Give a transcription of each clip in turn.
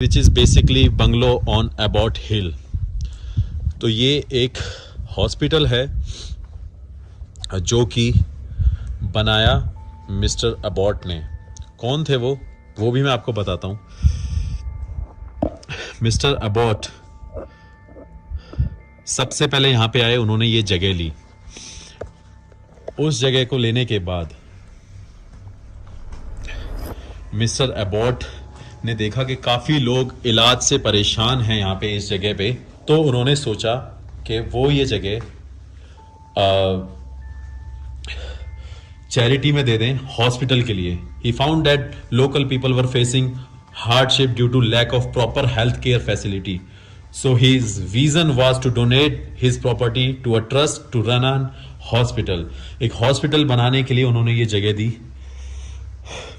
Which is basically bungalow on Abbott hill. तो ये एक हॉस्पिटल है जो कि बनाया मिस्टर अबॉट ने। कौन थे वो भी मैं आपको बताता हूँ। मिस्टर अबॉट सबसे पहले यहाँ पे आए, उन्होंने ये जगह ली। उस जगह को लेने के बाद मिस्टर अबॉट ने देखा कि काफ़ी लोग इलाज से परेशान हैं यहाँ पे इस जगह पे, तो उन्होंने सोचा कि वो ये जगह चैरिटी में दे दें हॉस्पिटल के लिए। He found that local people were facing hardship due to lack of proper health care facility, so his vision was to donate his property to a trust to run an hospital. एक hospital बनाने के लिए उन्होंने ये जगह दी।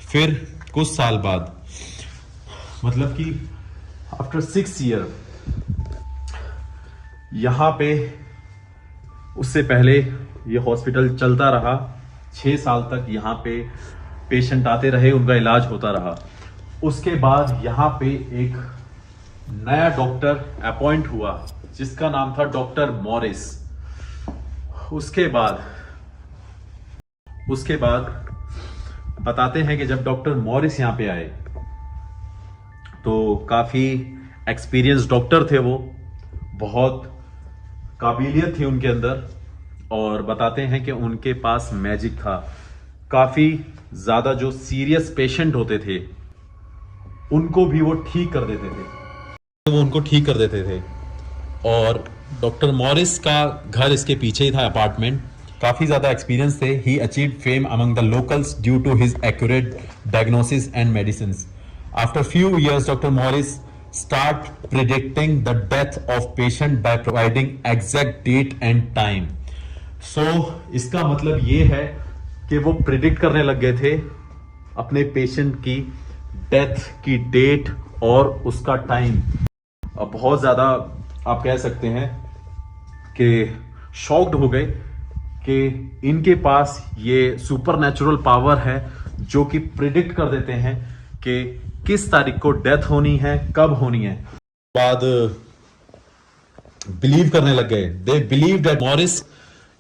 फिर कुछ साल बाद, मतलब कि आफ्टर 6 ईयर, यहां पे उससे पहले ये हॉस्पिटल चलता रहा। 6 साल तक यहाँ पे पेशेंट आते रहे, उनका इलाज होता रहा। उसके बाद यहाँ पे एक नया डॉक्टर अपॉइंट हुआ जिसका नाम था डॉक्टर मॉरिस। उसके बाद बताते हैं कि जब डॉक्टर मॉरिस यहाँ पे आए तो काफी एक्सपीरियंस डॉक्टर थे, वो बहुत काबिलियत थी उनके अंदर, और बताते हैं कि उनके पास मैजिक था। काफी ज्यादा जो सीरियस पेशेंट होते थे उनको भी वो ठीक कर देते थे। और डॉक्टर मॉरिस का घर इसके पीछे ही था, अपार्टमेंट। काफी ज्यादा एक्सपीरियंस थे। He achieved fame among the locals due to his accurate diagnosis and medicines. After few years doctor Morris start predicting the death of patient by providing exact date and time. So इसका मतलब ये है कि वो predict करने लग गए थे अपने पेशेंट की डेथ की डेट और उसका टाइम। अब बहुत ज्यादा आप कह सकते हैं कि शॉक्ड हो गए कि इनके पास ये सुपर नेचुरल पावर है जो कि प्रिडिक्ट कर देते हैं कि किस तारीख को डेथ होनी है, कब होनी है। बाद बिलीव करने लग गए। They believe that Morris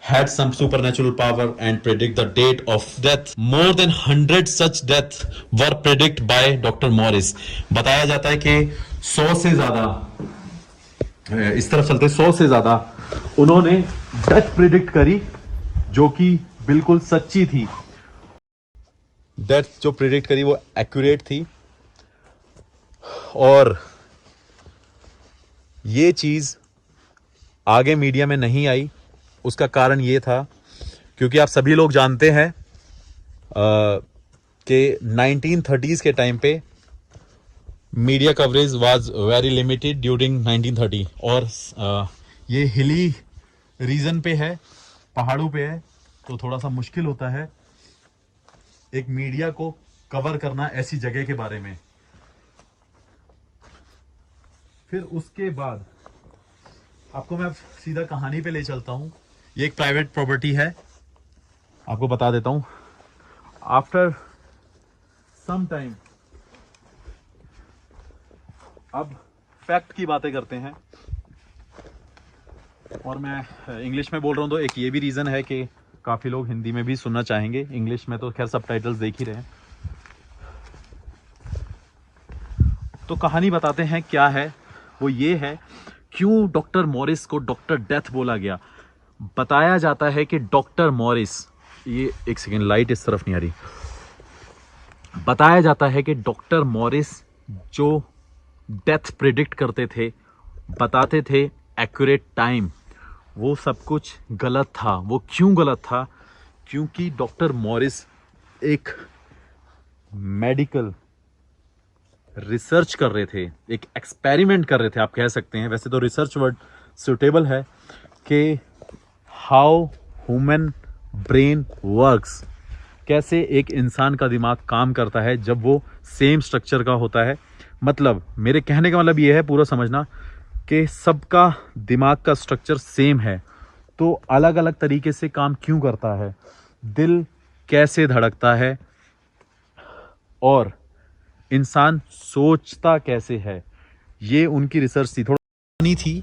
had some supernatural power and predict the date of death. More than 100 such deaths were predicted by Dr. Morris. बताया जाता है कि 100 से ज्यादा, इस तरफ चलते 100 से ज्यादा उन्होंने डेथ प्रिडिक्ट करी जो कि बिल्कुल सच्ची थी। डेथ जो प्रिडिक्ट करी वो एक्यूरेट थी। और ये चीज आगे मीडिया में नहीं आई। उसका कारण ये था क्योंकि आप सभी लोग जानते हैं कि 1930s के टाइम पे media coverage was very limited during 1930। और ये हिली रीजन पे है, पहाड़ों पे है, तो थोड़ा सा मुश्किल होता है एक मीडिया को कवर करना ऐसी जगह के बारे में। फिर उसके बाद आपको मैं सीधा कहानी पे ले चलता हूं। ये एक प्राइवेट प्रॉपर्टी है, आपको बता देता हूं। आफ्टर सम टाइम, अब फैक्ट की बातें करते हैं और मैं इंग्लिश में बोल रहा हूं तो एक ये भी रीजन है कि काफी लोग हिंदी में भी सुनना चाहेंगे। इंग्लिश में तो खैर सबटाइटल्स देख ही रहे हैं। तो कहानी बताते हैं क्या है। वो ये है क्यों डॉक्टर मॉरिस को डॉक्टर डेथ बोला गया। बताया जाता है कि डॉक्टर मॉरिस, ये एक सेकेंड, लाइट इस तरफ नहीं आ रही। बताया जाता है कि डॉक्टर मॉरिस जो डेथ प्रिडिक्ट करते थे, बताते थे एक्यूरेट टाइम, वो सब कुछ गलत था। वो क्यों गलत था? क्योंकि डॉक्टर मॉरिस एक मेडिकल रिसर्च कर रहे थे, एक एक्सपेरिमेंट कर रहे थे, आप कह सकते हैं। वैसे तो रिसर्च वर्ड सुटेबल है कि हाउ ह्यूमन ब्रेन वर्क्स, कैसे एक इंसान का दिमाग काम करता है जब वो सेम स्ट्रक्चर का होता है। मतलब मेरे कहने का मतलब ये है, पूरा समझना, कि सबका दिमाग का स्ट्रक्चर सेम है तो अलग अलग तरीके से काम क्यों करता है, दिल कैसे धड़कता है और इंसान सोचता कैसे है, ये उनकी रिसर्च थी, थोड़ा नहीं थी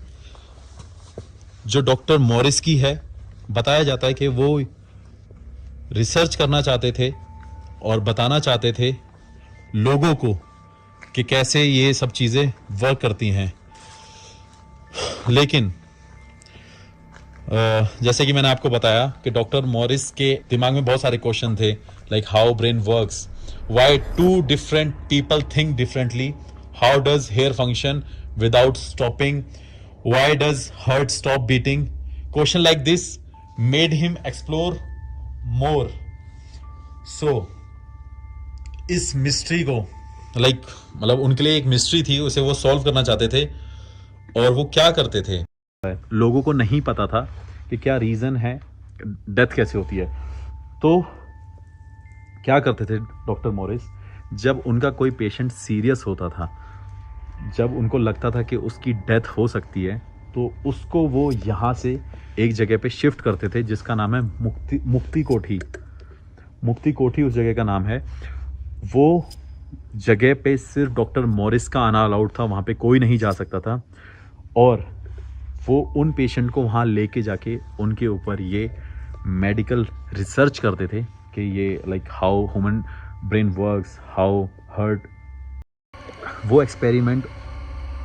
जो डॉक्टर मॉरिस की है। बताया जाता है कि वो रिसर्च करना चाहते थे और बताना चाहते थे लोगों को कि कैसे ये सब चीज़ें वर्क करती हैं। लेकिन जैसे कि मैंने आपको बताया कि डॉक्टर मॉरिस के दिमाग में बहुत सारे क्वेश्चन थे, like how brain works, why two different people think differently, how does hair function without stopping, why does heart stop beating. Question like this made him explore more. So इस mystery को मतलब उनके लिए एक mystery थी, उसे वो solve करना चाहते थे। और वो क्या करते थे, लोगों को नहीं पता था कि क्या रीज़न है, डेथ कैसे होती है। तो क्या करते थे डॉक्टर मॉरिस, जब उनका कोई पेशेंट सीरियस होता था, जब उनको लगता था कि उसकी डेथ हो सकती है, तो उसको वो यहाँ से एक जगह पे शिफ्ट करते थे जिसका नाम है मुक्ति कोठी। मुक्ति कोठी उस जगह का नाम है। वो जगह पे सिर्फ डॉक्टर मॉरिस का आना अलाउड था, वहाँ पे कोई नहीं जा सकता था। और वो उन पेशेंट को वहाँ लेके जाके उनके ऊपर ये मेडिकल रिसर्च करते थे कि ये like how human brain works, how hurt. वो एक्सपेरिमेंट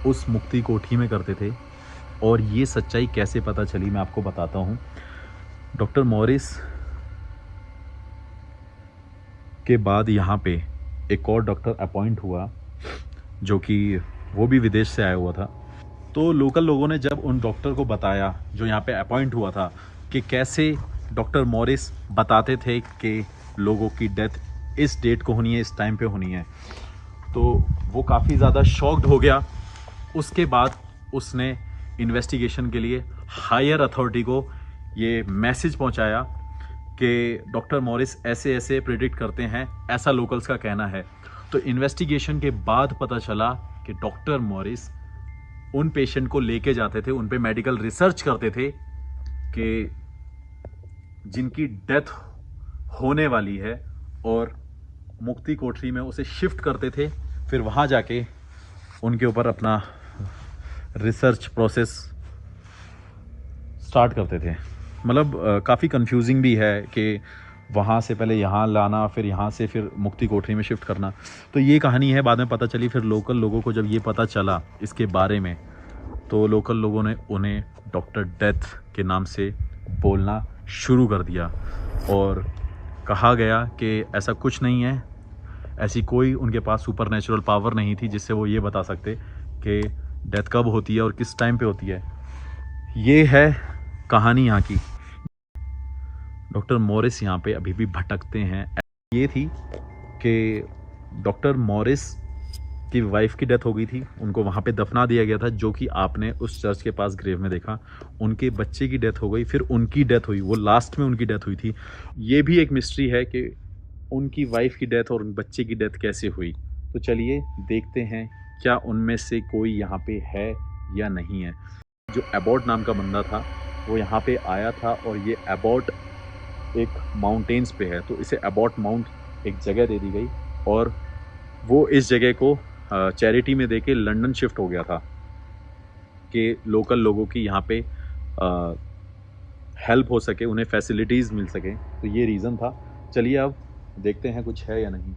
उस मुक्ति कोठी में करते थे। और ये सच्चाई कैसे पता चली मैं आपको बताता हूँ। डॉक्टर मॉरिस के बाद यहाँ पे एक और डॉक्टर अपॉइंट हुआ जो कि वो भी विदेश से आया हुआ था। तो लोकल लोगों ने जब उन डॉक्टर को बताया जो यहाँ पे अपॉइंट हुआ था कि कैसे डॉक्टर मॉरिस बताते थे कि लोगों की डेथ इस डेट को होनी है, इस टाइम पे होनी है, तो वो काफ़ी ज़्यादा शॉक्ड हो गया। उसके बाद उसने इन्वेस्टिगेशन के लिए हायर अथॉरिटी को ये मैसेज पहुंचाया कि डॉक्टर मॉरिस ऐसे ऐसे प्रिडिक्ट करते हैं, ऐसा लोकल्स का कहना है। तो इन्वेस्टिगेशन के बाद पता चला कि डॉक्टर मॉरिस उन पेशेंट को लेके जाते थे, उन पे मेडिकल रिसर्च करते थे कि जिनकी डेथ होने वाली है, और मुक्ति कोठरी में उसे शिफ्ट करते थे। फिर वहाँ जाके उनके ऊपर अपना रिसर्च प्रोसेस स्टार्ट करते थे। मतलब काफ़ी कंफ्यूजिंग भी है कि वहाँ से पहले यहाँ लाना, फिर यहाँ से फिर मुक्ति कोठरी में शिफ्ट करना। तो ये कहानी है, बाद में पता चली। फिर लोकल लोगों को जब ये पता चला इसके बारे में, तो लोकल लोगों ने उन्हें डॉक्टर डेथ के नाम से बोलना शुरू कर दिया। और कहा गया कि ऐसा कुछ नहीं है, ऐसी कोई उनके पास सुपर नेचुरल पावर नहीं थी जिससे वो ये बता सकते कि डेथ कब होती है और किस टाइम पे होती है। ये है कहानी यहाँ की। डॉक्टर मॉरिस यहाँ पे अभी भी भटकते हैं। ये थी कि डॉक्टर मॉरिस की वाइफ की डेथ हो गई थी, उनको वहाँ पे दफना दिया गया था, जो कि आपने उस चर्च के पास ग्रेव में देखा। उनके बच्चे की डेथ हो गई, फिर उनकी डेथ हुई, वो लास्ट में उनकी डेथ हुई थी। ये भी एक मिस्ट्री है कि उनकी वाइफ की डेथ और बच्चे की डेथ कैसे हुई। तो चलिए देखते हैं क्या उनमें से कोई यहाँ पे है या नहीं है। जो एबॉट नाम का बंदा था वो यहाँ पे आया था, और ये एबॉट एक माउंटेन्स पे है, तो इसे एबॉट माउंट एक जगह दे दी गई, और वो इस जगह को चैरिटी में देके लंदन शिफ्ट हो गया था कि लोकल लोगों की यहाँ पे हेल्प हो सके, उन्हें फैसिलिटीज़ मिल सके। तो ये रीज़न था। चलिए अब देखते हैं कुछ है या नहीं।